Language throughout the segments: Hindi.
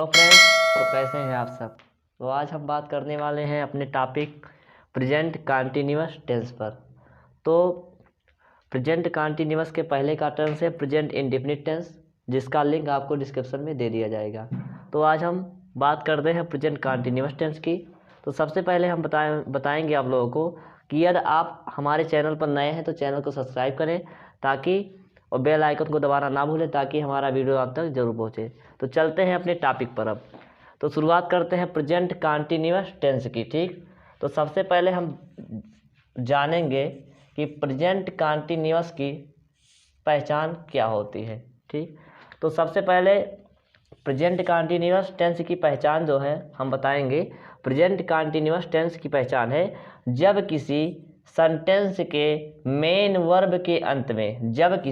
हेलो फ्रेंड्स, तो कैसे हैं आप सब। तो आज हम बात करने वाले हैं अपने टॉपिक प्रेजेंट कंटिन्यूअस टेंस पर। तो प्रेजेंट कंटिन्यूअस के पहले का टेंस है प्रेजेंट इंडेफिनिट टेंस, जिसका लिंक आपको डिस्क्रिप्शन में दे दिया जाएगा। तो आज हम बात करते हैं प्रेजेंट कंटिन्यूअस टेंस की। तो सबसे पहले हम बताएंगे आप लोगों को कि यदि आप हमारे चैनल पर नए हैं तो चैनल को सब्सक्राइब करें ताकि और बेल आइकन को दबाना ना भूलें ताकि हमारा वीडियो आप तक जरूर पहुँचे। तो चलते हैं अपने टॉपिक पर अब। तो शुरुआत करते हैं प्रेजेंट कंटिन्यूअस टेंस की। ठीक, तो सबसे पहले हम जानेंगे कि प्रेजेंट कंटिन्यूअस की पहचान क्या होती है। ठीक, तो सबसे पहले प्रेजेंट कंटिन्यूअस टेंस की पहचान जो है हम बताएंगे। प्रेजेंट कंटिन्यूअस टेंस की पहचान है जब किसी सेंटेंस के मेन वर्ब के अंत में जब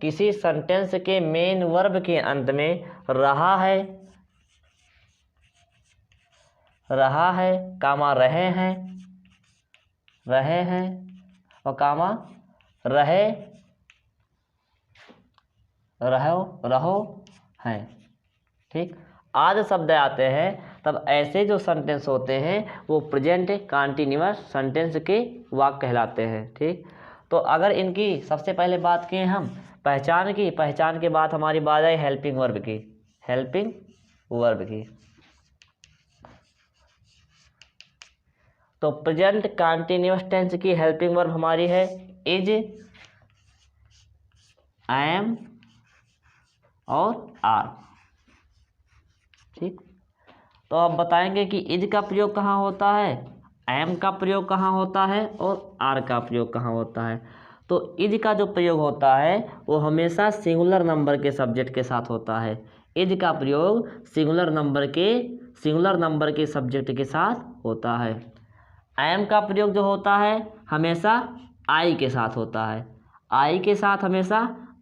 किसी सेंटेंस के मेन वर्ब के अंत में रहा है कामा रहे हैं और कामा रहो हैं। ठीक, आदि शब्द आते हैं तब ऐसे जो सेंटेंस होते हैं वो प्रेजेंट कंटिन्यूअस सेंटेंस के वाक्य कहलाते हैं। ठीक, तो अगर इनकी सबसे पहले बात की हम पहचान के बाद हमारी बात आई हेल्पिंग वर्ब की। तो प्रेजेंट कंटिन्यूअस टेंस की हेल्पिंग वर्ब हमारी है इज, एम और आर। ठीक, तो अब बताएंगे कि इज का प्रयोग कहाँ होता है, एम का प्रयोग कहाँ होता है और आर का प्रयोग कहाँ होता है। तो इज का जो प्रयोग होता है वो हमेशा सिंगुलर नंबर के सब्जेक्ट के साथ होता है। इज का प्रयोग सिंगुलर नंबर के सब्जेक्ट के साथ होता है। एम का प्रयोग जो होता है हमेशा आई के साथ होता है। आई के साथ हमेशा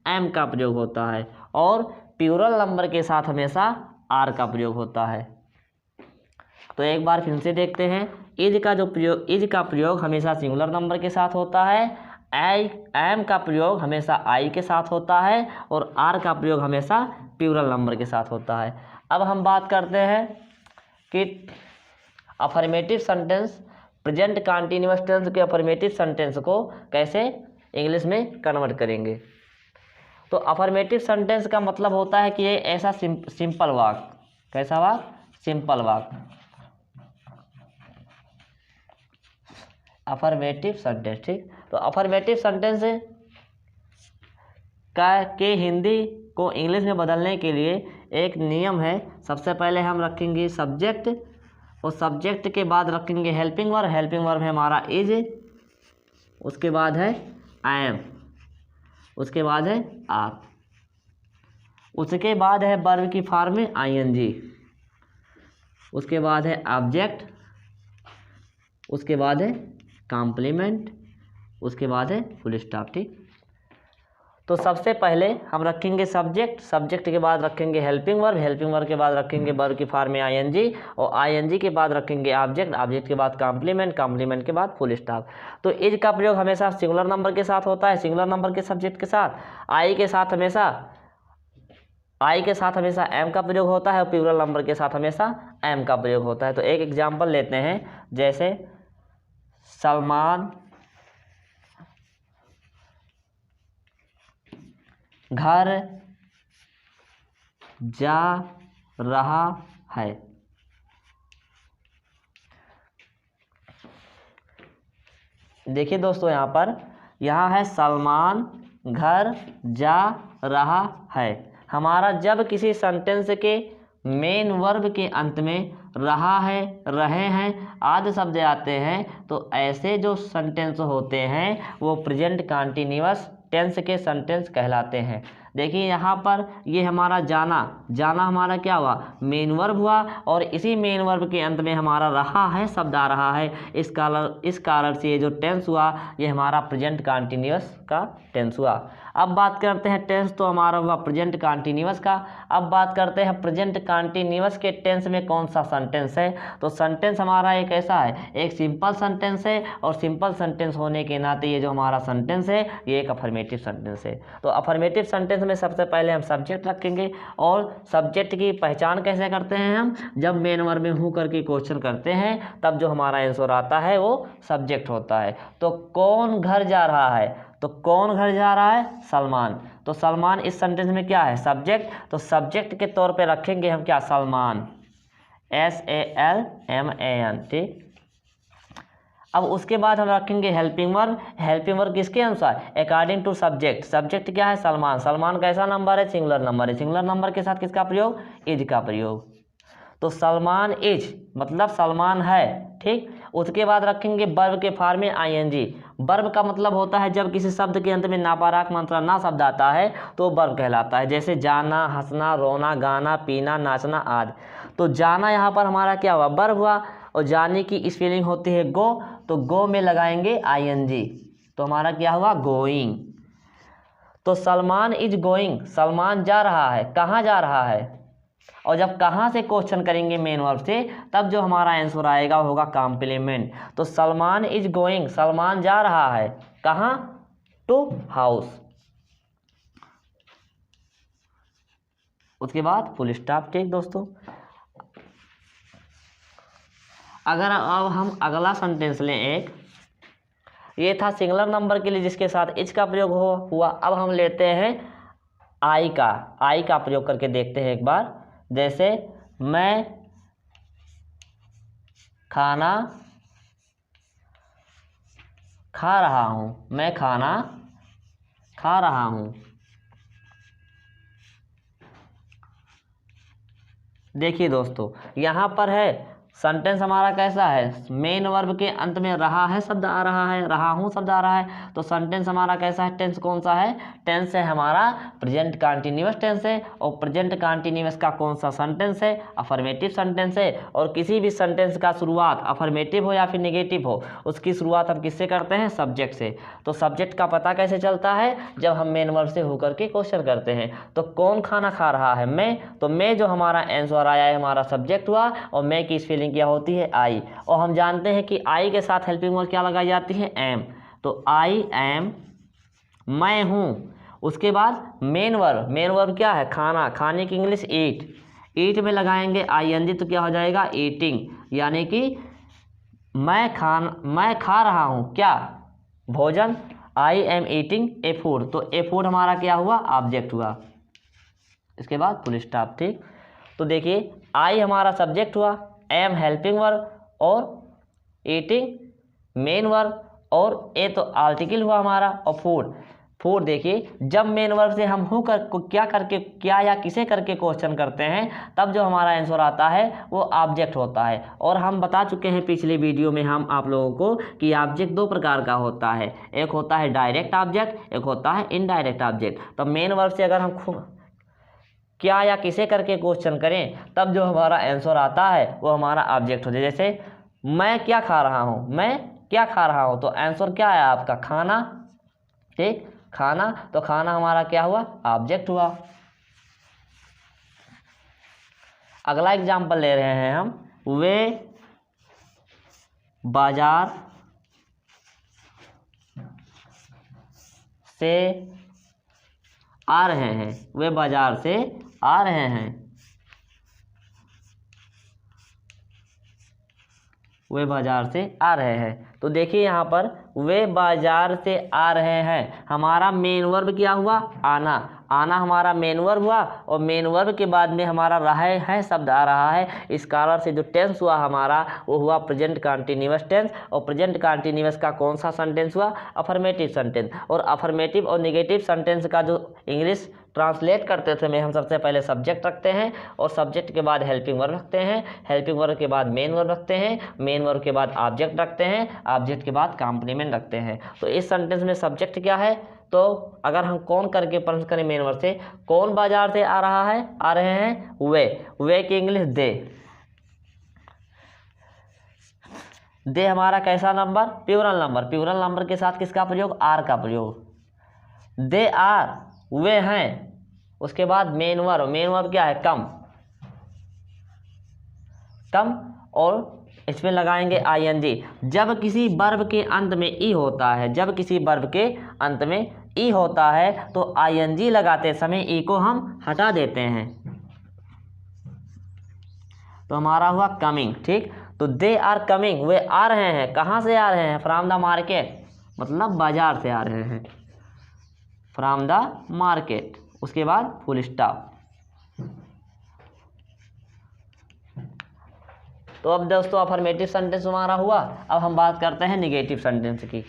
एम का प्रयोग होता है और प्लूरल नंबर के साथ हमेशा आर का प्रयोग होता है। तो एक बार फिर से देखते हैं। इज का प्रयोग हमेशा सिंगुलर नंबर के साथ होता है। एम का प्रयोग हमेशा आई के साथ होता है और आर का प्रयोग हमेशा प्लूरल नंबर के साथ होता है। अब हम बात करते हैं कि affirmative sentence present continuous tense के अफर्मेटिव सेंटेंस को कैसे इंग्लिश में कन्वर्ट करेंगे। तो अफर्मेटिव सेंटेंस का मतलब होता है कि ये ऐसा सिंपल वाक्य, कैसा वाक्य, सिंपल वाक्य, अफर्मेटिव सेंटेंस। ठीक, तो अफर्मेटिव सेंटेंस के हिंदी को इंग्लिश में बदलने के लिए एक नियम है। सबसे पहले हम रखेंगे सब्जेक्ट और सब्जेक्ट के बाद रखेंगे हेल्पिंग वर्ब है हमारा इज, उसके बाद है एम, उसके बाद है आर, उसके बाद है वर्ब की फॉर्म में आईएनजी, उसके बाद है ऑब्जेक्ट, उसके बाद है कॉम्प्लीमेंट, उसके बाद है फुल स्टॉप। ठीक, तो सबसे पहले हम रखेंगे सब्जेक्ट के बाद रखेंगे हेल्पिंग वर्ब के बाद रखेंगे वर्ब की फॉर्म में आईएनजी और आईएनजी के बाद रखेंगे ऑब्जेक्ट के बाद कॉम्प्लीमेंट के बाद फुल स्टॉप। तो इज का प्रयोग हमेशा सिंगुलर नंबर के साथ होता है, सिंगुलर नंबर के सब्जेक्ट के साथ। आई के साथ हमेशा एम का प्रयोग होता है और प्लूरल नंबर के साथ हमेशा एम का प्रयोग होता है। तो एक एग्जाम्पल लेते हैं, जैसे सलमान घर जा रहा है। देखिए दोस्तों, यहाँ है सलमान घर जा रहा है। हमारा जब किसी सेंटेंस के मेन वर्ब के अंत में रहा है, रहे हैं आदि शब्द आते हैं तो ऐसे जो सेंटेंस होते हैं वो प्रेजेंट कंटिन्यूअस टेंस के सेंटेंस कहलाते हैं। देखिए यहाँ पर ये हमारा जाना हमारा क्या हुआ, मेन वर्ब हुआ और इसी मेन वर्ब के अंत में हमारा रहा है शब्द आ रहा है। इस कारण से ये जो टेंस हुआ ये हमारा प्रेजेंट कंटिन्यूअस का टेंस हुआ। अब बात करते हैं टेंस तो हमारा हुआ प्रेजेंट कंटिन्यूअस का। अब बात करते हैं प्रेजेंट कंटिन्यूअस के टेंस में कौन सा सेंटेंस है। तो सेंटेंस हमारा एक ऐसा है, एक सिंपल सेंटेंस है और सिंपल सेंटेंस होने के नाते ये जो हमारा सेंटेंस है ये एक अफर्मेटिव सेंटेंस है। तो अफर्मेटिव सेंटेंस में सबसे पहले हम सब्जेक्ट रखेंगे, और सब्जेक्ट की पहचान कैसे करते हैं हम, जब मेन वर्ब में हूँ करके क्वेश्चन करते हैं तब जो हमारा आंसर आता है वो सब्जेक्ट होता है। तो कौन घर जा रहा है, तो कौन घर जा रहा है, सलमान। तो सलमान इस सेंटेंस में क्या है, सब्जेक्ट। तो सब्जेक्ट के तौर पे रखेंगे हम क्या, सलमान, SALMAN, ठीक। अब उसके बाद हम रखेंगे हेल्पिंग वर्ब। हेल्पिंग वर्ब किसके अनुसार, अकॉर्डिंग टू सब्जेक्ट। सब्जेक्ट क्या है, सलमान। सलमान कैसा नंबर है, सिंगुलर नंबर है। सिंगुलर नंबर के साथ किसका प्रयोग, इज का प्रयोग। तो सलमान इज मतलब सलमान है, ठीक। उसके बाद रखेंगे वर्ब के फॉर्म में ING। वर्ब का मतलब होता है जब किसी शब्द के अंत में नापाराक मात्रा ना शब्द आता है तो वर्ब कहलाता है, जैसे जाना, हंसना, रोना, गाना, पीना, नाचना आदि। तो जाना यहाँ पर हमारा क्या हुआ, वर्ब हुआ, और जाने की स्पेलिंग होती है गो, तो गो में लगाएंगे ING, तो हमारा क्या हुआ, गोइंग। तो सलमान इज गोइंग, सलमान जा रहा है, कहाँ जा रहा है। और जब कहाँ से क्वेश्चन करेंगे मेन वर्ब से, तब जो हमारा आंसर आएगा होगा कॉम्प्लीमेंट। तो सलमान इज गोइंग, सलमान जा रहा है, कहाँ, टू हाउस। उसके बाद फुल स्टॉप, ठीक दोस्तों। अगर अब हम अगला सेंटेंस लें एक, ये था सिंगुलर नंबर के लिए जिसके साथ इज का प्रयोग हुआ। अब हम लेते हैं आई का प्रयोग करके देखते हैं एक बार। जैसे मैं खाना खा रहा हूँ, मैं खाना खा रहा हूँ। देखिए दोस्तों, यहाँ पर है सेंटेंस हमारा कैसा है, मेन वर्ब के अंत में रहा है शब्द आ रहा है, रहा हूँ शब्द आ रहा है। तो सेंटेंस हमारा कैसा है, टेंस कौन सा है, टेंस है हमारा प्रेजेंट कंटीन्यूअस टेंस है। और प्रेजेंट कंटीन्यूअस का कौन सा सेंटेंस है, अफर्मेटिव सेंटेंस है। और किसी भी सेंटेंस का शुरुआत अफर्मेटिव हो या फिर नेगेटिव हो, उसकी शुरुआत हम किससे करते हैं, सब्जेक्ट से। तो सब्जेक्ट का पता कैसे चलता है, जब हम मेन वर्ब से होकर के क्वेश्चन करते हैं। तो कौन खाना खा रहा है, मैं। तो मैं जो हमारा आंसर आया है हमारा सब्जेक्ट हुआ, और मैं की स्पेलिंग क्या होती है, आई। और हम जानते हैं कि आई के साथ हेल्पिंग वर्ब क्या लगाई जाती है, एम। तो आई एम, मैं हूँ। उसके बाद मेन वर्ब क्या है, खाना, खाने की इंग्लिश ईट। ईट में लगाएंगे ING, तो क्या हो जाएगा, ईटिंग। यानी कि मैं खा रहा हूँ क्या, भोजन। I am eating A food, तो ए फूड हमारा क्या हुआ, ऑब्जेक्ट हुआ। इसके बाद फुल स्टॉप, ठीक। तो देखिए आई हमारा सब्जेक्ट हुआ, एम हेल्पिंग वर्ब, और ईटिंग मेन वर्ब, और ए तो आर्टिकल हुआ हमारा, और फूड देखिए जब मेन वर्ब से हम हूँ क्या या किसे करके क्वेश्चन करते हैं, तब जो हमारा आंसर आता है वो ऑब्जेक्ट होता है। और हम बता चुके हैं पिछले वीडियो में हम आप लोगों को कि ऑब्जेक्ट दो प्रकार का होता है, एक होता है डायरेक्ट ऑब्जेक्ट, एक होता है इनडायरेक्ट ऑब्जेक्ट। तो मेन वर्ब से अगर हम क्या या किसे करके क्वेश्चन करें, तब जो हमारा आंसर आता है वो हमारा ऑब्जेक्ट हो जाए। जैसे मैं क्या खा रहा हूँ, मैं क्या खा रहा हूँ, तो आंसर क्या है आपका, खाना, ठीक, खाना। तो खाना हमारा क्या हुआ, ऑब्जेक्ट हुआ। अगला एग्जाम्पल ले रहे हैं हम, वे बाजार से आ रहे हैं, वे बाजार से आ रहे हैं, वे बाजार से आ रहे हैं। तो देखिए यहाँ पर वे बाजार से आ रहे हैं, हमारा मेन वर्ब क्या हुआ, आना। आना हमारा मेन वर्ब हुआ, और मेन वर्ब के बाद में हमारा रहे हैं शब्द आ रहा है। इस कारण से जो टेंस हुआ हमारा वो हुआ प्रेजेंट कंटीन्यूअस टेंस। और प्रेजेंट कंटीन्यूअस का कौन सा सेंटेंस हुआ, अफर्मेटिव सेंटेंस। और अफर्मेटिव और नेगेटिव सेंटेंस का जो इंग्लिश ट्रांसलेट करते थे में हम सबसे पहले सब्जेक्ट रखते हैं, और सब्जेक्ट के बाद हेल्पिंग वर्ब रखते हैं, हेल्पिंग वर्ब के बाद मेन वर्ब रखते हैं, मेन वर्ब के बाद ऑब्जेक्ट रखते हैं, ऑब्जेक्ट के बाद कॉम्प्लीमेंट रखते हैं। तो इस सेंटेंस में सब्जेक्ट क्या है, तो अगर हम कौन करके प्रश्न करें मेन वर्ब से, कौन बाजार से आ रहा है, आ रहे हैं वे की इंग्लिश दे। दे हमारा कैसा number, plural number. Plural number के साथ किसका प्रयोग, आर का प्रयोग। दे आर, वे हैं। उसके बाद मेन वर्ब क्या है, कम, और इसमें लगाएंगे ING। जब किसी वर्ब के अंत में ई होता है, जब किसी वर्ब के अंत में ई होता है तो आईएनजी लगाते समय ई को हम हटा देते हैं, तो हमारा हुआ कमिंग। ठीक, तो दे आर कमिंग, वे आ रहे हैं, कहाँ से आ रहे हैं? फ्रॉम द मार्केट, मतलब बाजार से आ रहे हैं, फ्रॉम द मार्केट। उसके बाद फुल स्टॉप। तो अब दोस्तों अफर्मेटिव सेंटेंस हमारा हुआ। अब हम बात करते हैं निगेटिव सेंटेंस की।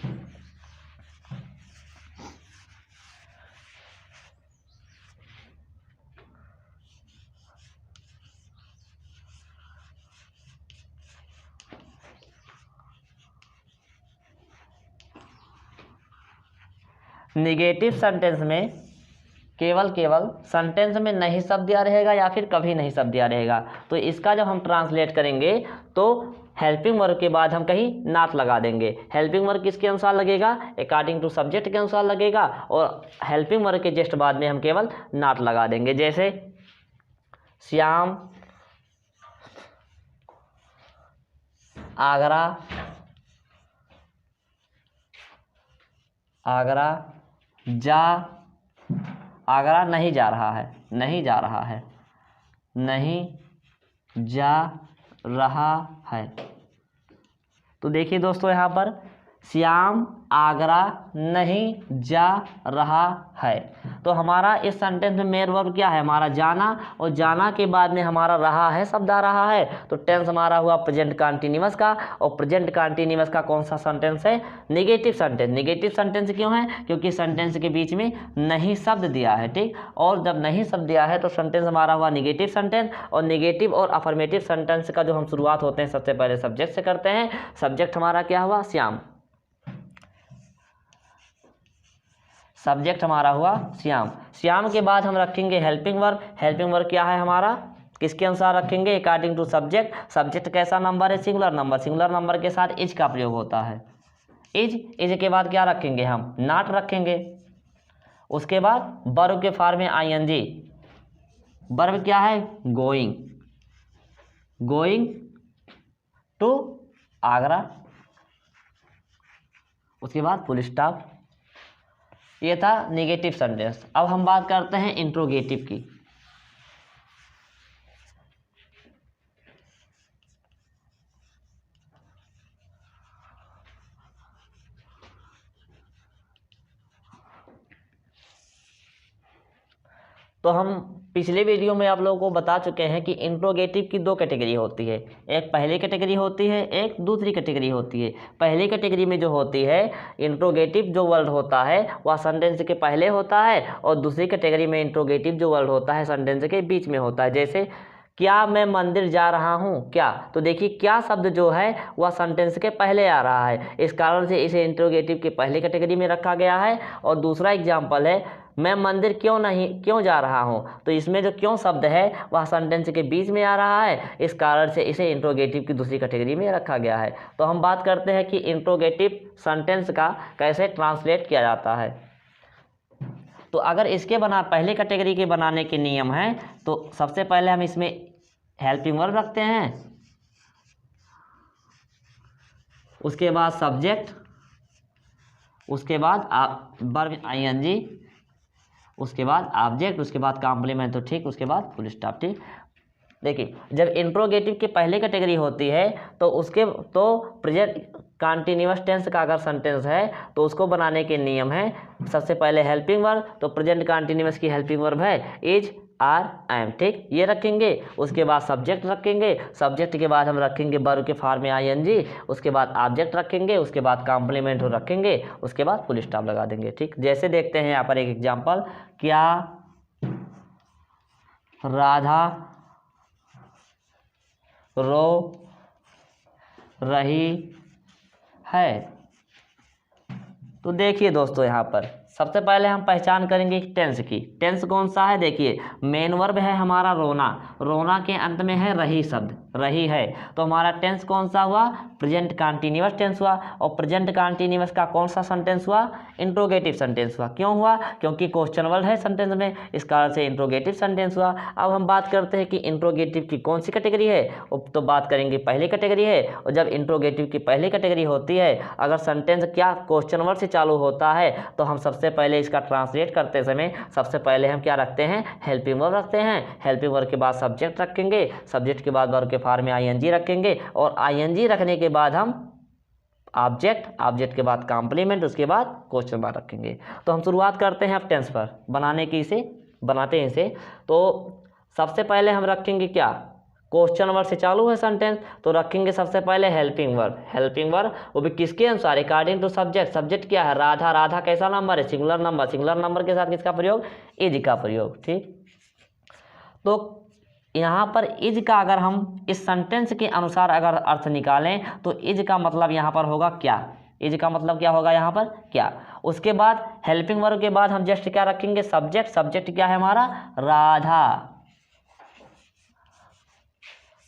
निगेटिव सेंटेंस में केवल सेंटेंस में नहीं शब्द दिया रहेगा या फिर कभी नहीं शब्द दिया रहेगा। तो इसका जब हम ट्रांसलेट करेंगे तो हेल्पिंग वर्ब के बाद हम कहीं नॉट लगा देंगे। हेल्पिंग वर्ब किसके अनुसार लगेगा? अकॉर्डिंग टू सब्जेक्ट के अनुसार लगेगा, और हेल्पिंग वर्ब के जस्ट बाद में हम केवल नॉट लगा देंगे। जैसे श्याम आगरा आगरा नहीं जा रहा है, नहीं जा रहा है, नहीं जा रहा है। तो देखिए दोस्तों यहाँ पर श्याम आगरा नहीं जा रहा है। तो हमारा इस सेंटेंस में मेन वर्ब क्या है? हमारा जाना, और जाना के बाद में हमारा रहा है शब्द आ रहा है। तो टेंस हमारा हुआ प्रेजेंट कंटीन्यूअस का, और प्रेजेंट कंटीन्यूअस का कौन सा सेंटेंस है? Negative sentence. निगेटिव सेंटेंस क्यों है? क्योंकि सेंटेंस के बीच में नहीं शब्द दिया है। ठीक, और जब नहीं शब्द दिया है तो सेंटेंस हमारा हुआ निगेटिव सेंटेंस। और निगेटिव और अफर्मेटिव सेंटेंस का जो हम शुरुआत होते हैं सबसे पहले सब्जेक्ट से करते हैं। सब्जेक्ट हमारा क्या हुआ? श्याम। सब्जेक्ट हमारा हुआ श्याम। श्याम के बाद हम रखेंगे हेल्पिंग वर्ब। हेल्पिंग वर्ब क्या है हमारा? किसके अनुसार रखेंगे? According to subject. सब्जेक्ट कैसा नंबर है? Singular number. सिंगुलर नंबर के साथ इज का प्रयोग होता है। इज के बाद क्या रखेंगे हम? नॉट रखेंगे। उसके बाद वर्ब के फॉर्म में आईएनजी। वर्ब क्या है? Going, going to Agra. उसके बाद फुल स्टॉप। ये था निगेटिव सेंटेंस। अब हम बात करते हैं इंट्रोगेटिव की। तो हम पिछले वीडियो में आप लोगों को बता चुके हैं कि इंट्रोगेटिव की दो कैटेगरी होती है। एक पहली कैटेगरी होती है, एक दूसरी कैटेगरी होती है। पहली कैटेगरी में जो होती है इंट्रोगेटिव जो वर्ड होता है वह सेंटेंस के पहले होता है, और दूसरी कैटेगरी में इंट्रोगेटिव जो वर्ड होता है सेंटेंस के बीच में होता है। जैसे क्या मैं मंदिर जा रहा हूँ? क्या, तो देखिए क्या शब्द जो है वह सेंटेंस के पहले आ रहा है, इस कारण से इसे इंट्रोगेटिव की पहली कैटेगरी में रखा गया है। और दूसरा एग्जाम्पल है मैं मंदिर क्यों जा रहा हूँ, तो इसमें जो क्यों शब्द है वह सेंटेंस के बीच में आ रहा है, इस कारण से इसे इंट्रोगेटिव की दूसरी कैटेगरी में रखा गया है। तो हम बात करते हैं कि इंट्रोगेटिव सेंटेंस का कैसे ट्रांसलेट किया जाता है। तो अगर इसके पहले कैटेगरी के बनाने के नियम हैं, तो सबसे पहले हम इसमें हेल्पिंग वर्ब रखते हैं, उसके बाद सब्जेक्ट, उसके बाद वर्ब आईएनजी, उसके बाद ऑब्जेक्ट, उसके बाद कॉम्प्लीमेंट, तो ठीक, उसके बाद फुल स्टॉप। ठीक, देखिए जब इंट्रोगेटिव की पहली कैटेगरी होती है तो प्रेजेंट कंटीन्यूअस टेंस का अगर सेंटेंस है तो उसको बनाने के नियम है। सबसे पहले हेल्पिंग वर्ब, तो प्रेजेंट कंटीन्यूअस की हेल्पिंग वर्ब है इज, आर, एम। ठीक, ये रखेंगे। उसके बाद सब्जेक्ट रखेंगे। सब्जेक्ट के बाद हम रखेंगे वर्ब के फॉर्म में आईएनजी। उसके बाद ऑब्जेक्ट रखेंगे। उसके बाद कॉम्प्लीमेंट रखेंगे। उसके बाद फुल स्टॉप लगा देंगे। ठीक, जैसे देखते हैं यहाँ पर एक एग्जाम्पल, क्या राधा रो रही है? तो देखिए दोस्तों यहाँ पर सबसे पहले हम पहचान करेंगे टेंस की। टेंस कौन सा है? देखिए मेन वर्ब है हमारा रोना। रोना के अंत में है रही शब्द, रही है, तो हमारा टेंस कौन सा हुआ? प्रेजेंट कंटीन्यूअस टेंस हुआ। और प्रेजेंट कंटीन्यूअस का कौन सा सेंटेंस हुआ? इंट्रोगेटिव सेंटेंस हुआ। क्यों हुआ? क्योंकि क्वेश्चन वर्ड है सेंटेंस में, इस कारण से इंट्रोगेटिव सेंटेंस हुआ। अब हम बात करते हैं कि इंट्रोगेटिव की कौन सी कैटेगरी है, तो बात करेंगे पहली कैटेगरी है। और जब इंट्रोगेटिव की पहली कैटेगरी होती है, अगर सेंटेंस क्या क्वेश्चन वर्ड से चालू होता है, तो हम सबसे सबसे पहले इसका ट्रांसलेट करते समय सबसे पहले हम क्या रखते हैं, हेल्पिंग वर्ब रखते हैं। हेल्पिंग वर्ब के बाद सब्जेक्ट रखेंगे, सब्जेक्ट के बाद वर्ब के फॉर्म में आईएनजी रखेंगे, और आईएनजी रखने के बाद हम ऑब्जेक्ट, ऑब्जेक्ट के बाद कॉम्प्लीमेंट, उसके बाद क्वेश्चन मार्क रखेंगे। तो हम शुरुआत करते हैं अब टेंस पर बनाने की, इसे बनाते हैं इसे। तो सबसे पहले हम रखेंगे क्या, क्वेश्चन वर्ड से चालू है सेंटेंस, तो रखेंगे सबसे पहले हेल्पिंग वर्ब। हेल्पिंग वर्ब वो भी किसके अनुसार, अकॉर्डिंग टू सब्जेक्ट। सब्जेक्ट क्या है, राधा। राधा कैसा नंबर है, सिंगुलर नंबर। सिंगुलर नंबर के साथ किसका प्रयोग, इज का प्रयोग। ठीक, तो यहाँ पर इज का अगर हम इस सेंटेंस के अनुसार अगर अर्थ निकालें तो इज का मतलब यहाँ पर होगा क्या, इज का मतलब क्या होगा यहाँ पर, क्या। उसके बाद हेल्पिंग वर्ब के बाद हम जस्ट क्या रखेंगे, सब्जेक्ट। सब्जेक्ट क्या है हमारा, राधा,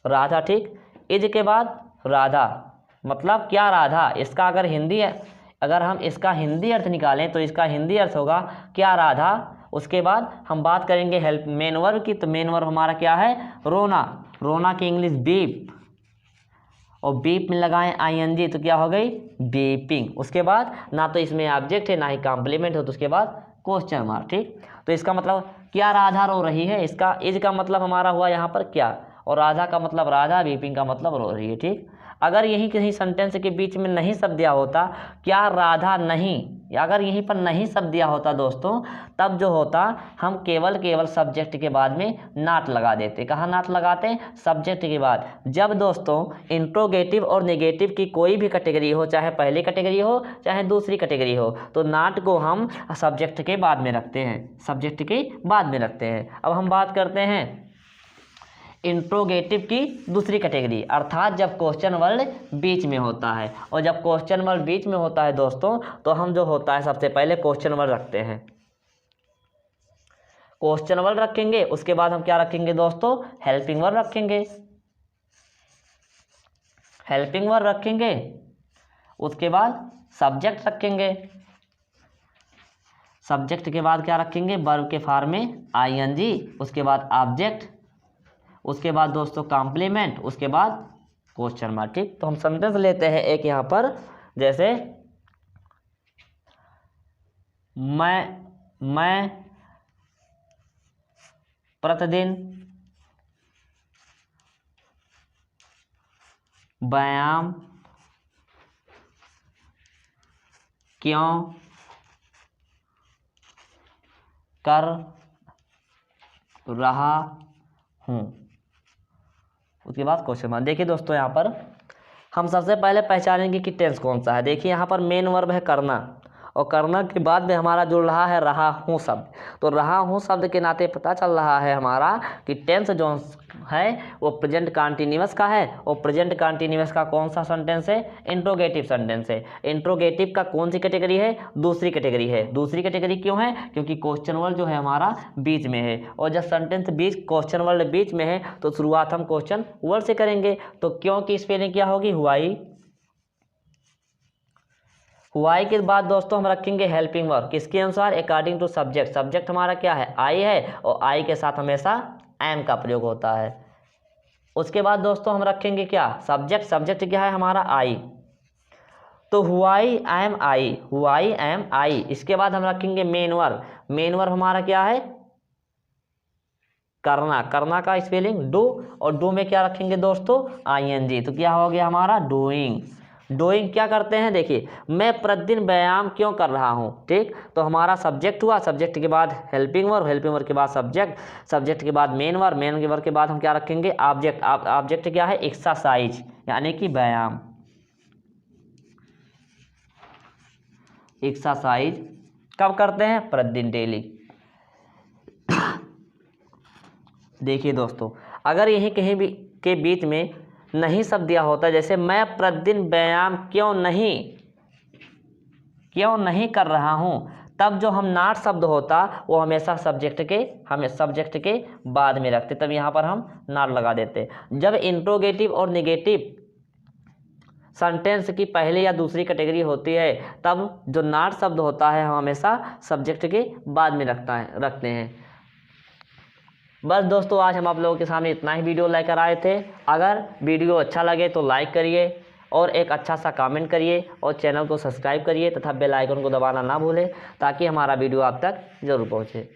राधा। ठीक, इज के बाद राधा मतलब क्या, राधा। इसका अगर हिंदी, अगर हम इसका हिंदी अर्थ निकालें तो इसका हिंदी अर्थ होगा क्या, राधा। उसके बाद हम बात करेंगे हेल्प मेन वर्ब की, तो मेन वर्ब हमारा क्या है, रोना। रोना की इंग्लिश बीप, और बीप में लगाएं आईएनजी तो क्या हो गई, बीपिंग। उसके बाद ना तो इसमें ऑब्जेक्ट है ना ही कॉम्प्लीमेंट हो, तो उसके बाद क्वेश्चन मार्क। ठीक, तो इसका मतलब क्या, राधा रो रही है। इसका इज का मतलब हमारा हुआ यहाँ पर क्या, और राधा का मतलब राधा, बीपिंग का मतलब रो रही है। ठीक, अगर यहीं कहीं सेंटेंस के बीच में नहीं शब्द दिया होता, क्या राधा नहीं, अगर यहीं पर नहीं शब्द दिया होता दोस्तों, तब जो होता हम केवल सब्जेक्ट के बाद में नॉट लगा देते। कहाँ नॉट लगाते हैं, सब्जेक्ट के बाद। जब दोस्तों इंट्रोगेटिव और नेगेटिव की कोई भी कैटेगरी हो, चाहे पहली कैटेगरी हो चाहे दूसरी कैटेगरी हो, तो नॉट को हम सब्जेक्ट के बाद में रखते हैं, सब्जेक्ट के बाद में रखते हैं। अब हम बात करते हैं इंट्रोगेटिव की दूसरी कैटेगरी, अर्थात जब क्वेश्चन वर्ड बीच में होता है। और जब क्वेश्चन वर्ड बीच में होता है दोस्तों, तो हम जो होता है सबसे पहले क्वेश्चन वर्ड रखते हैं, क्वेश्चन वर्ड रखेंगे। उसके बाद हम क्या रखेंगे दोस्तों, हेल्पिंग वर्ड रखेंगे, हेल्पिंग वर्ड रखेंगे। उसके बाद सब्जेक्ट रखेंगे, सब्जेक्ट के बाद क्या रखेंगे, वर्ब के फॉर्म में आईएनजी। उसके बाद ऑब्जेक्ट, उसके बाद दोस्तों कॉम्प्लीमेंट, उसके बाद क्वेश्चन मार्क। ठीक, तो हम सेंटेंस लेते हैं एक यहाँ पर, जैसे मैं प्रतिदिन व्यायाम क्यों कर रहा हूँ। उसके बाद क्वेश्चन मार्क। देखिए दोस्तों, यहाँ पर हम सबसे पहले पहचानेंगे कि टेंस कौन सा है। देखिए यहाँ पर मेन वर्ब है करना, और करना के बाद में हमारा जुड़ रहा है रहा हूँ शब्द। तो रहा हूँ शब्द के नाते पता चल रहा है हमारा कि टेंस जो है वो प्रेजेंट कंटीन्यूअस का है, और प्रेजेंट कंटीन्यूअस का कौन सा सेंटेंस है, इंट्रोगेटिव सेंटेंस है। इंट्रोगेटिव का कौन सी कैटेगरी है, दूसरी कैटेगरी है। दूसरी कैटेगरी क्यों है, क्योंकि क्वेश्चन वर्ड जो है हमारा बीच में है, और जब सेंटेंस बीच क्वेश्चन वर्ड बीच में है तो शुरुआत हम क्वेश्चन वर्ड से करेंगे। तो क्यों की स्पेलिंग क्या होगी, हुआई। हुआई के बाद दोस्तों हम रखेंगे हेल्पिंग वर्ब, किसके अनुसार, अकॉर्डिंग टू सब्जेक्ट। सब्जेक्ट हमारा क्या है, आई है, और आई के साथ हमेशा एम का प्रयोग होता है। उसके बाद दोस्तों हम रखेंगे क्या, सब्जेक्ट। सब्जेक्ट क्या है हमारा, आई। तो हुआई एम आई, हुआई एम आई। इसके बाद हम रखेंगे मेन वर्ब। मेन वर्ब हमारा क्या है, करना। करना का स्पेलिंग डू, और डू में क्या रखेंगे दोस्तों, आईएनजी। तो क्या हो गया हमारा, डूइंग। डूइंग क्या करते हैं, देखिए मैं प्रतिदिन व्यायाम क्यों कर रहा हूँ। ठीक, तो हमारा सब्जेक्ट हुआ, सब्जेक्ट के बाद हेल्पिंग वर्ब, हेल्पिंग वर्ब के बाद सब्जेक्ट, सब्जेक्ट के बाद मेन वर्ब, मेन वर्ब के बाद हम क्या रखेंगे, ऑब्जेक्ट। ऑब्जेक्ट क्या है, एक्सरसाइज, यानी कि व्यायाम। एक्सरसाइज कब करते हैं, प्रतिदिन, डेली। देखिए दोस्तों, अगर यहीं कहीं भी के बीच में नहीं शब्द दिया होता, जैसे मैं प्रतिदिन व्यायाम क्यों नहीं कर रहा हूँ, तब जो हम नॉट शब्द होता वो हमेशा सब्जेक्ट के बाद में रखते, तब यहाँ पर हम नॉट लगा देते। जब इंट्रोगेटिव और नेगेटिव सेंटेंस की पहली या दूसरी कैटेगरी होती है, तब जो नॉट शब्द होता है हम हमेशा सब्जेक्ट के बाद में रखते हैं। बस दोस्तों, आज हम आप लोगों के सामने इतना ही वीडियो लेकर आए थे। अगर वीडियो अच्छा लगे तो लाइक करिए, और एक अच्छा सा कमेंट करिए और चैनल को सब्सक्राइब करिए तथा बेल आइकन को दबाना ना भूलें ताकि हमारा वीडियो आप तक ज़रूर पहुँचे।